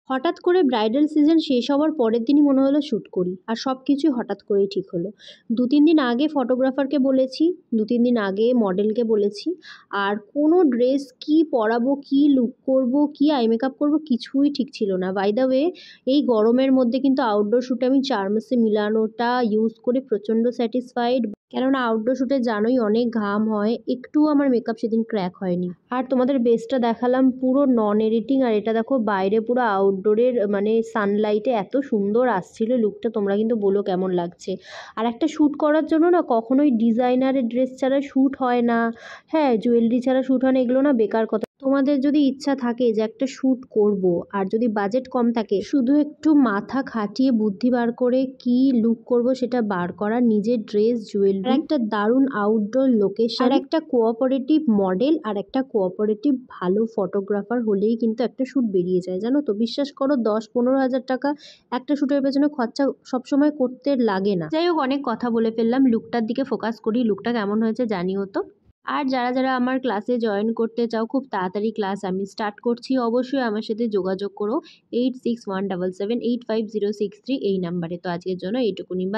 হঠাৎ করে bridal season শেষ হওয়ার পরের দিনই মনে হলো শ্যুট করি, আর সব কিছুই হঠাৎ করেই ঠিক হলো। 2-3 দিন আগে ফটোগ্রাফারকে বলেছি, 2-3 দিন আগে মডেলকে বলেছি, আর কোনো ড্রেস কি পরাবো, কি লুক করব, কি আই মেকআপ করবো কিছুই ঠিক ছিল না। বাই দ্য ওয়ে, এই গরমের মধ্যে কিন্তু আউটডোর শ্যুটে আমি চার্মসে মিলানোটা ইউজ করে প্রচণ্ড স্যাটিসফাইড, কেননা আউটডোর শ্যুটে জানোই অনেক ঘাম হয়, একটুও আমার মেকআপ সেদিন ক্র্যাক হয়নি। আর তোমাদের বেসটা দেখালাম পুরো নন এডিটিং, আর এটা দেখো বাইরে পুরো আউটডোরের মানে সানলাইটে এত সুন্দর আসছিল লুকটা, তোমরা কিন্তু বলো কেমন লাগছে। আর একটা শ্যুট করার জন্য না কখনোই ডিজাইনারের ড্রেস ছাড়া শ্যুট হয় না, হ্যাঁ জুয়েলারি ছাড়া শ্যুট হয় না, এগুলো না বেকার কথা। তোমাদের যদি ইচ্ছা থাকে যে একটা শ্যুট করব, আর যদি বাজেট কম থাকে, শুধু একটু মাথা খাটিয়ে বুদ্ধি বার করে কি লুক করব সেটা বার করা, নিজের ড্রেস জুয়েলারি, একটা দারুণ আউটডোর লোকেশন, আর একটা কোঅপারেটিভ মডেল, আর একটা কোঅপারেটিভ ভালো ফটোগ্রাফার হলেই কিন্তু একটা শ্যুট বেরিয়ে যায়, জানো তো। বিশ্বাস করো 10-15 হাজার টাকা একটা শ্যুটের পেছনে খরচা সবসময় করতে লাগে না। যাই হোক, অনেক কথা বলে ফেললাম, লুকটার দিকে ফোকাস করি। লুকটা কেমন হয়েছে জানিও তো। আর যারা যারা আমার ক্লাসে জয়েন করতে চাও, খুব তাড়াতাড়ি ক্লাস আমি স্টার্ট করছি, অবশ্যই আমার সাথে যোগাযোগ করো 8617785063 এই নাম্বারে। তো আজকের জন্য এইটুকুনি।